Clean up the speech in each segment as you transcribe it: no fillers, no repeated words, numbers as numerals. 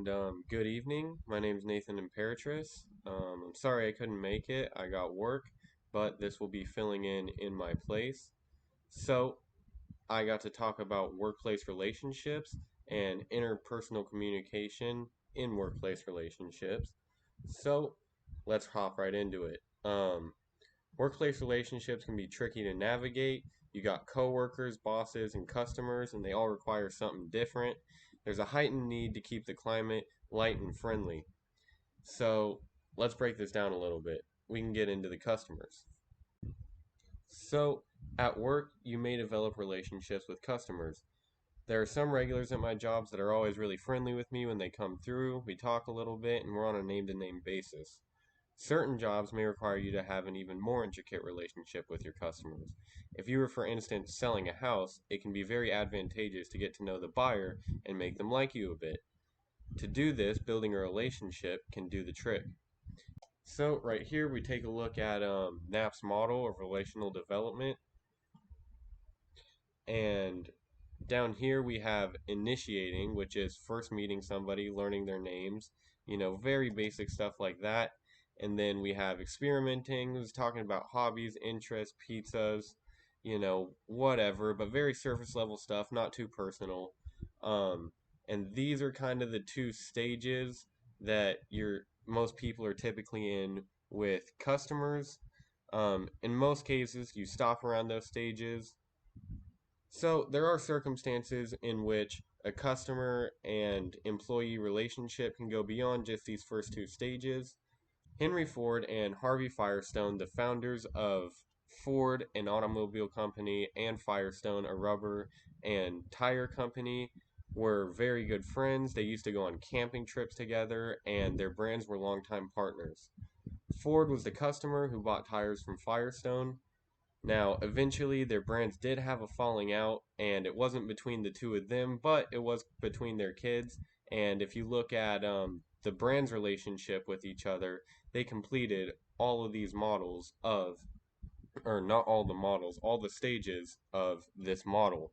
Good evening. My name is Nathan Imperatrice. I'm sorry I couldn't make it. I got work, but this will be filling in my place. So, I got to talk about workplace relationships and interpersonal communication in workplace relationships. So, let's hop right into it. Workplace relationships can be tricky to navigate. You got coworkers, bosses, and customers, and they all require something different. There's a heightened need to keep the climate light and friendly. So let's break this down a little bit. We can get into the customers. So at work, you may develop relationships with customers. There are some regulars at my jobs that are always really friendly with me when they come through. We talk a little bit, and we're on a name to name basis. Certain jobs may require you to have an even more intricate relationship with your customers. If you were, for instance, selling a house, it can be very advantageous to get to know the buyer and make them like you a bit. To do this, building a relationship can do the trick. So, right here, we take a look at Knapp's model of relational development. And down here, we have initiating, which is first meeting somebody, learning their names, very basic stuff like that. And then we have experimenting, who's talking about hobbies, interests, pizzas, whatever, but very surface level stuff, not too personal. Um, and these are kind of the two stages that most people are typically in with customers. In most cases, you stop around those stages. So there are circumstances in which a customer and employee relationship can go beyond just these first two stages. Henry Ford and Harvey Firestone, the founders of Ford, an automobile company, and Firestone, a rubber and tire company, were very good friends. They used to go on camping trips together, and their brands were longtime partners. Ford was the customer who bought tires from Firestone. Now, eventually, their brands did have a falling out, and it wasn't between the two of them, but it was between their kids. And if you look at the brands' relationship with each other, they completed all of these models of, or not all the models, all the stages of this model.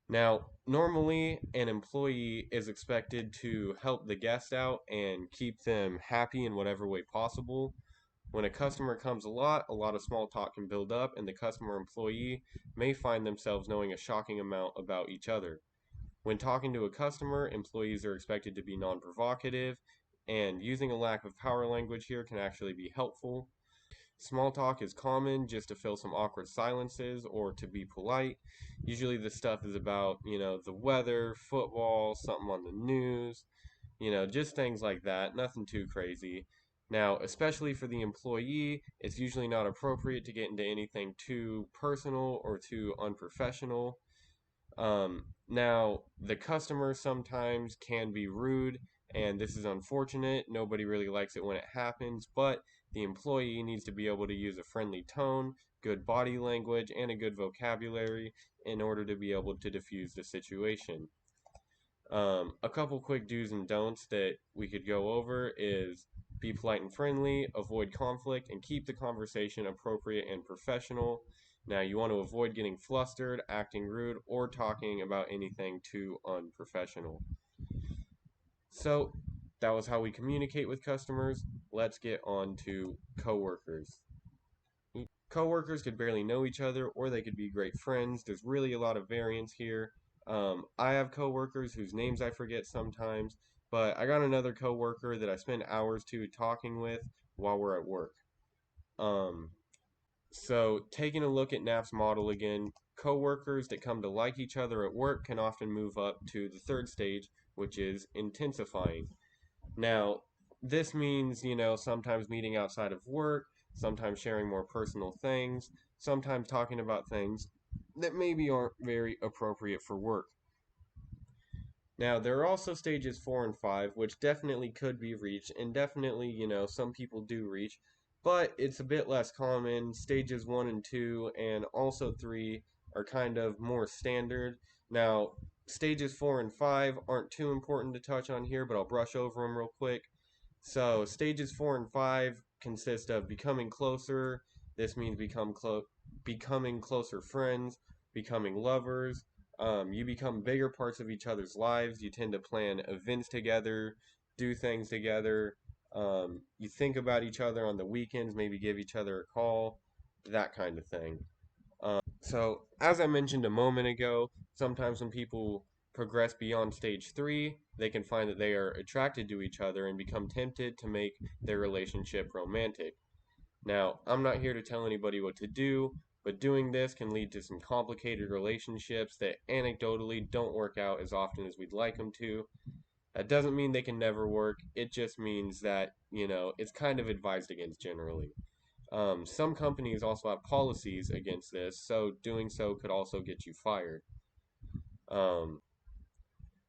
Now, normally, an employee is expected to help the guest out and keep them happy in whatever way possible. When a customer comes a lot of small talk can build up, and the customer employee may find themselves knowing a shocking amount about each other. When talking to a customer, employees are expected to be non provocative, and using a lack of power language here can actually be helpful. Small talk is common just to fill some awkward silences or to be polite. Usually, this stuff is about, the weather, football, something on the news, just things like that, nothing too crazy. Now, especially for the employee, it's usually not appropriate to get into anything too personal or too unprofessional. Now, the customer sometimes can be rude, and this is unfortunate. Nobody really likes it when it happens, but the employee needs to be able to use a friendly tone, good body language, and a good vocabulary in order to be able to diffuse the situation. A couple quick do's and don'ts that we could go over is be polite and friendly, avoid conflict, and keep the conversation appropriate and professional. Now, you want to avoid getting flustered, acting rude, or talking about anything too unprofessional. So, that was how we communicate with customers. Let's get on to coworkers. Coworkers could barely know each other, or they could be great friends. There's really a lot of variance here. I have coworkers whose names I forget sometimes, but I got another coworker that I spend hours to talking with while we're at work. Um, so taking a look at Knapp's model again, coworkers that come to like each other at work can often move up to the third stage, which is intensifying. Now, this means, sometimes meeting outside of work, sometimes sharing more personal things, sometimes talking about things that maybe aren't very appropriate for work. Now, there are also stages 4 and 5, which definitely could be reached, and definitely, some people do reach, but it's a bit less common. Stages 1 and 2, and also 3 are kind of more standard. Now, stages 4 and 5 aren't too important to touch on here, but I'll brush over them real quick. So, stages 4 and 5 consist of becoming closer. This means becoming closer friends, becoming lovers, You become bigger parts of each other's lives. You tend to plan events together, do things together. You think about each other on the weekends, maybe give each other a call, that kind of thing. So, as I mentioned a moment ago, sometimes when people progress beyond stage three, they can find that they are attracted to each other and become tempted to make their relationship romantic. Now, I'm not here to tell anybody what to do, but doing this can lead to some complicated relationships that anecdotally don't work out as often as we'd like them to. That doesn't mean they can never work, it just means that, it's kind of advised against generally. Some companies also have policies against this, so doing so could also get you fired. Um,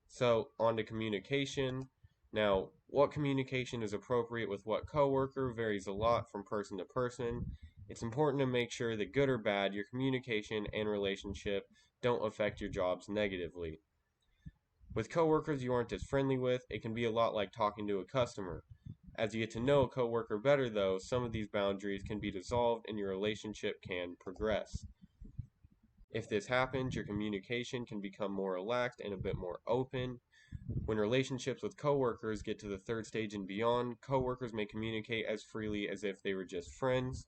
so, on to communication. Now, what communication is appropriate with what coworker varies a lot from person to person. It's important to make sure that good or bad, your communication and relationship don't affect your jobs negatively. With coworkers you aren't as friendly with, it can be a lot like talking to a customer. As you get to know a coworker better, though, some of these boundaries can be dissolved and your relationship can progress. If this happens, your communication can become more relaxed and a bit more open. When relationships with coworkers get to the third stage and beyond, coworkers may communicate as freely as if they were just friends.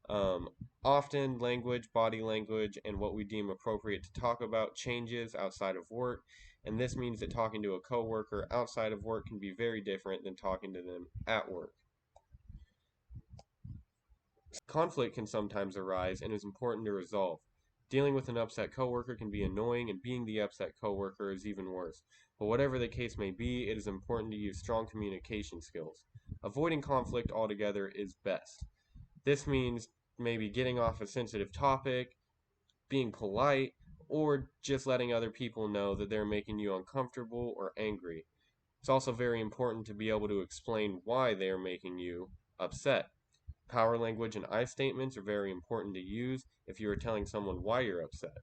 Um, Often, language, body language, and what we deem appropriate to talk about changes outside of work, and this means that talking to a coworker outside of work can be very different than talking to them at work. Conflict can sometimes arise and is important to resolve. Dealing with an upset coworker can be annoying, and being the upset coworker is even worse. But whatever the case may be, it is important to use strong communication skills. Avoiding conflict altogether is best. This means maybe getting off a sensitive topic, being polite, or just letting other people know that they're making you uncomfortable or angry. It's also very important to be able to explain why they are making you upset. Power language and I statements are very important to use if you are telling someone why you're upset.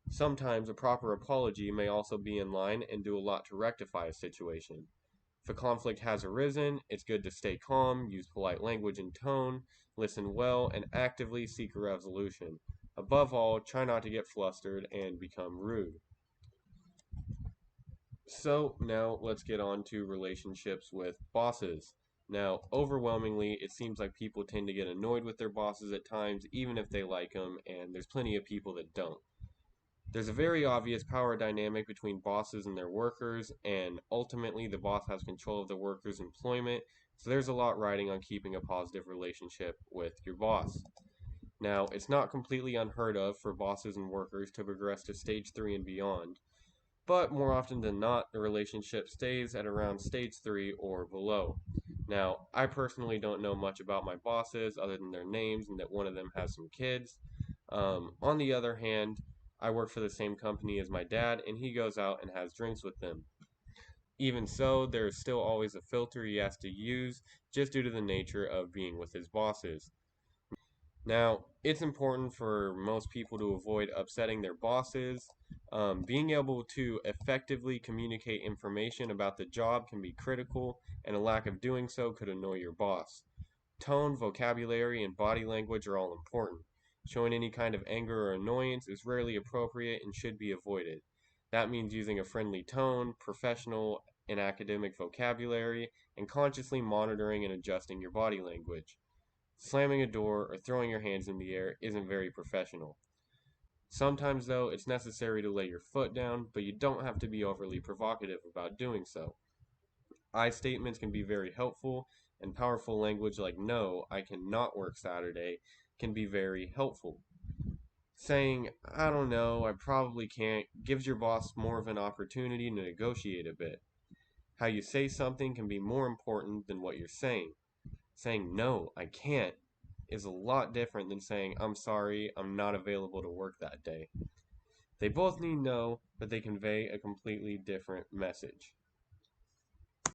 Sometimes a proper apology may also be in line and do a lot to rectify a situation. If a conflict has arisen, it's good to stay calm, use polite language and tone, listen well, and actively seek a resolution. Above all, try not to get flustered and become rude. So now let's get on to relationships with bosses. Now, overwhelmingly, it seems like people tend to get annoyed with their bosses at times, even if they like them, and there's plenty of people that don't. There's a very obvious power dynamic between bosses and their workers, and ultimately, the boss has control of the worker's employment, so there's a lot riding on keeping a positive relationship with your boss. Now, it's not completely unheard of for bosses and workers to progress to stage 3 and beyond, but more often than not, the relationship stays at around stage 3 or below. Now, I personally don't know much about my bosses other than their names and that one of them has some kids. On the other hand, I work for the same company as my dad, and he goes out and has drinks with them. Even so, there is still always a filter he has to use just due to the nature of being with his bosses. Now, it's important for most people to avoid upsetting their bosses. Being able to effectively communicate information about the job can be critical, and a lack of doing so could annoy your boss. Tone, vocabulary, and body language are all important. Showing any kind of anger or annoyance is rarely appropriate and should be avoided. That means using a friendly tone, professional and academic vocabulary, and consciously monitoring and adjusting your body language. Slamming a door or throwing your hands in the air isn't very professional. Sometimes, though, it's necessary to lay your foot down, but you don't have to be overly provocative about doing so. I statements can be very helpful, and powerful language like no, I cannot work Saturday can be very helpful. Saying, I don't know, I probably can't, gives your boss more of an opportunity to negotiate a bit. How you say something can be more important than what you're saying. Saying no, I can't is a lot different than saying I'm sorry, I'm not available to work that day. They both mean no, but they convey a completely different message.